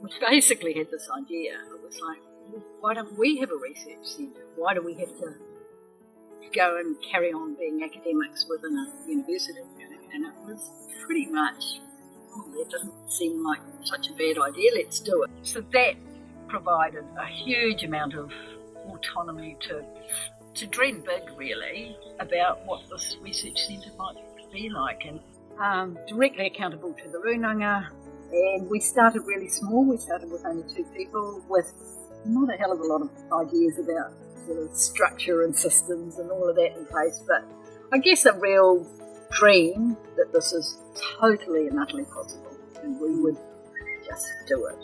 we basically had this idea. It was like, well, why don't we have a research centre? Why do we have to go and carry on being academics within a university? And it was pretty much, that doesn't seem like such a bad idea, let's do it. So that provided a huge amount of autonomy to dream big, really, about what this research centre might be like. And directly accountable to the Runanga. And we started really small. We started with only 2 people with not a hell of a lot of ideas about sort of structure and systems and all of that in place. But I guess a real dream that this is totally and utterly possible and we would just do it.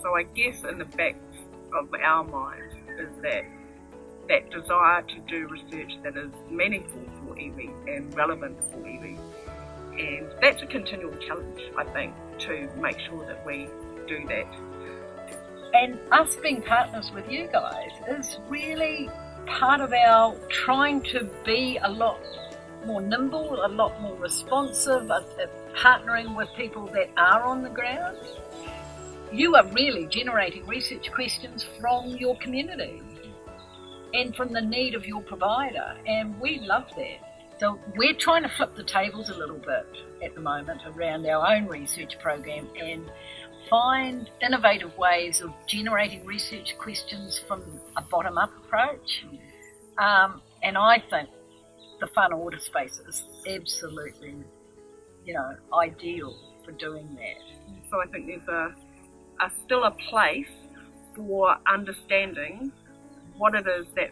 So I guess in the back of our mind is that desire to do research that is meaningful for iwi and relevant for iwi. And that's a continual challenge, I think, to make sure that we do that. And us being partners with you guys is really part of our trying to be a lot more nimble, a lot more responsive, partnering with people that are on the ground. You are really generating research questions from your community and from the need of your provider, and we love that. So we're trying to flip the tables a little bit at the moment around our own research program and find innovative ways of generating research questions from a bottom-up approach. And I think the fun order space is absolutely, ideal for doing that. So I think there's still a place for understanding what it is that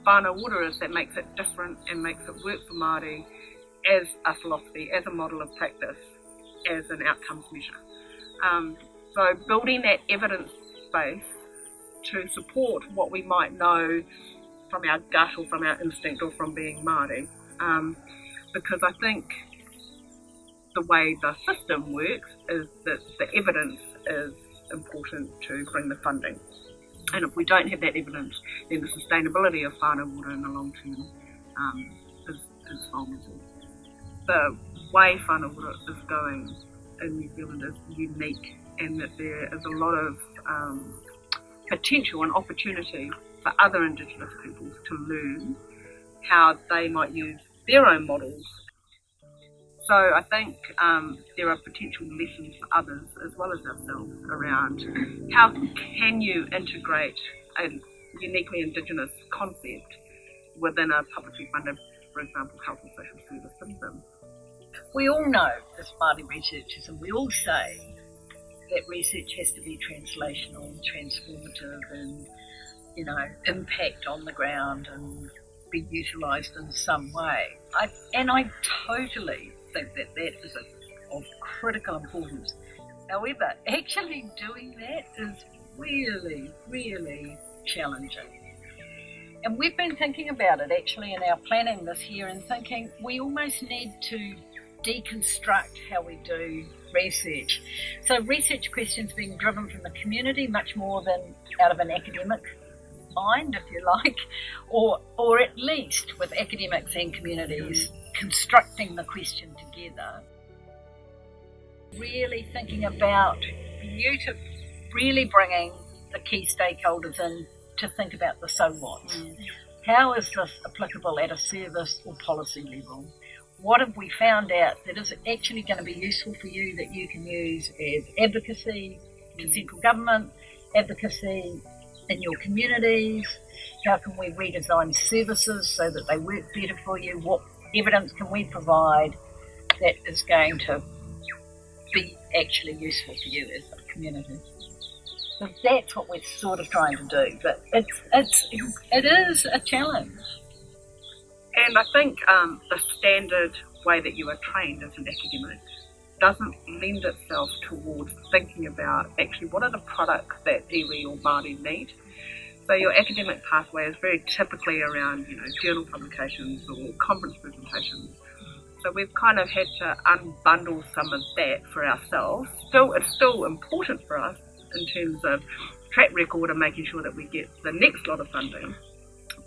whānau order is that makes it different and makes it work for Māori as a philosophy, as a model of practice, as an outcomes measure. So building that evidence base to support what we might know from our gut or from our instinct or from being Māori. Because I think the way the system works is that the evidence is important to bring the funding. And if we don't have that evidence, then the sustainability of whānau order in the long term is vulnerable. The way whānau order is going in New Zealand is unique, and that there is a lot of potential and opportunity for other Indigenous peoples to learn how they might use their own models. So I think there are potential lessons for others as well as ourselves around how can you integrate a uniquely Indigenous concept within a publicly funded, for example, health and social service system. We all know as Māori researchers, and we all say that research has to be translational and transformative and, impact on the ground and be utilised in some way. I totally think that is of critical importance. However, actually doing that is really, really challenging. And we've been thinking about it actually in our planning this year and thinking we almost need to deconstruct how we do research. So research questions being driven from the community much more than out of an academic mind, if you like, or at least with academics and communities constructing the question together. Really thinking about really bringing the key stakeholders in to think about the so what's. How is this applicable at a service or policy level? What have we found out that is actually going to be useful for you that you can use as advocacy to central government, advocacy in your communities? How can we redesign services so that they work better for you? What evidence can we provide that is going to be actually useful for you as a community? So that's what we're sort of trying to do, but it is a challenge. And I think the standard way that you are trained as an academic doesn't lend itself towards thinking about actually what are the products that iwi or Māori need. So your academic pathway is very typically around, journal publications or conference presentations. So we've kind of had to unbundle some of that for ourselves. It's still important for us in terms of track record and making sure that we get the next lot of funding.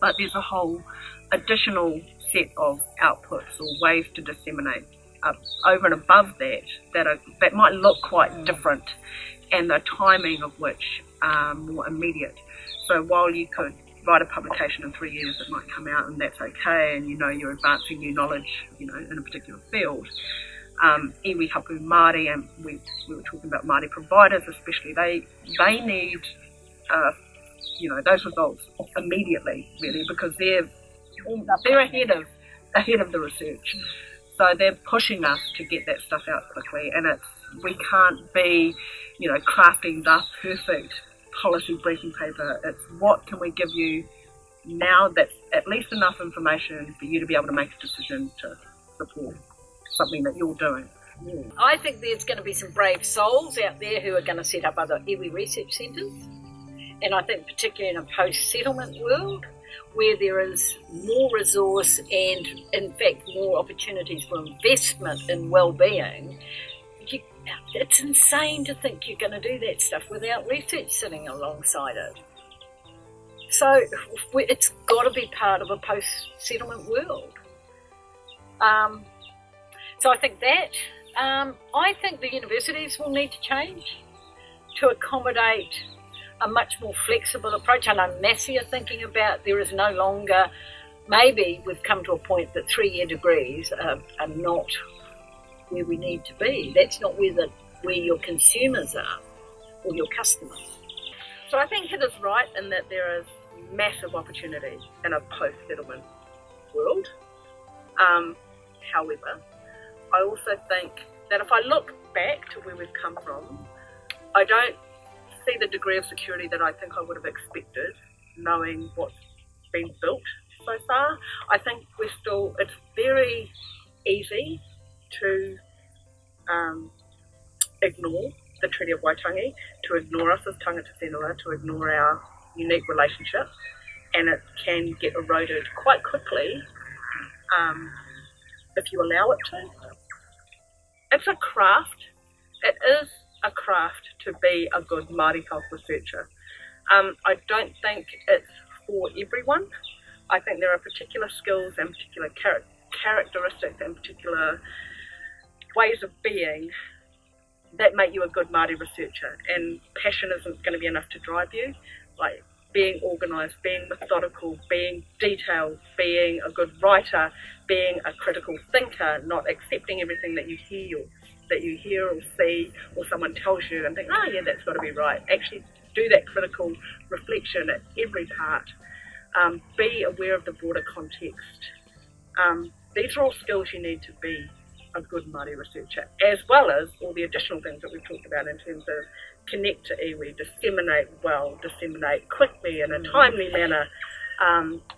But there's a whole additional set of outputs or ways to disseminate over and above that might look quite different, and the timing of which are more immediate. So while you could write a publication in 3 years, it might come out and that's okay, and you're advancing new knowledge in a particular field. Iwi hapu Māori, and we were talking about Māori providers especially, they need those results immediately, really, because they're ahead of the research. So they're pushing us to get that stuff out quickly, and we can't be crafting the perfect policy briefing paper. It's what can we give you now that's at least enough information for you to be able to make a decision to support something that you're doing. Yeah. I think there's going to be some brave souls out there who are going to set up other iwi research centres, and I think particularly in a post-settlement world where there is more resource and in fact more opportunities for investment in well-being. It's insane to think you're going to do that stuff without research sitting alongside it. So it's got to be part of a post-settlement world. So I think that. I think the universities will need to change to accommodate a much more flexible approach. I know Massey are thinking about there is no longer, maybe we've come to a point that 3-year degrees are not where we need to be. That's not where your consumers are or your customers. So I think Heather's right in that there is massive opportunity in a post-settlement world. However, I also think that if I look back to where we've come from, I don't see the degree of security that I think I would have expected, knowing what's been built so far. I think it's very easy to ignore the Treaty of Waitangi, to ignore us as tangata whenua, to ignore our unique relationship, and it can get eroded quite quickly if you allow it to. It's a craft. It is a craft to be a good Māori health researcher. I don't think it's for everyone. I think there are particular skills and particular characteristics and particular ways of being that make you a good Māori researcher, and passion isn't going to be enough to drive you. Like being organised, being methodical, being detailed, being a good writer, being a critical thinker, not accepting everything that you hear or see or someone tells you and think, oh yeah, that's got to be right. Actually do that critical reflection at every part. Be aware of the broader context. These are all skills you need to be a good Māori researcher, as well as all the additional things that we've talked about in terms of connect to iwi, disseminate well, disseminate quickly in a timely manner,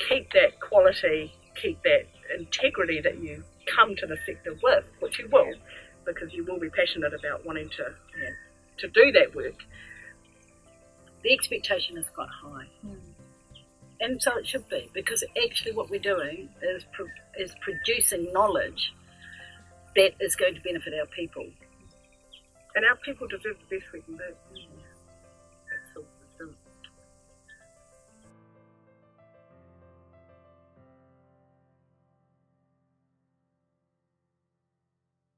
keep that quality, keep that integrity that you come to the sector with, which you will, because you will be passionate about wanting to do that work. The expectation is quite high. And so it should be, because actually what we're doing is producing knowledge that is going to benefit our people. And our people deserve the best we can do.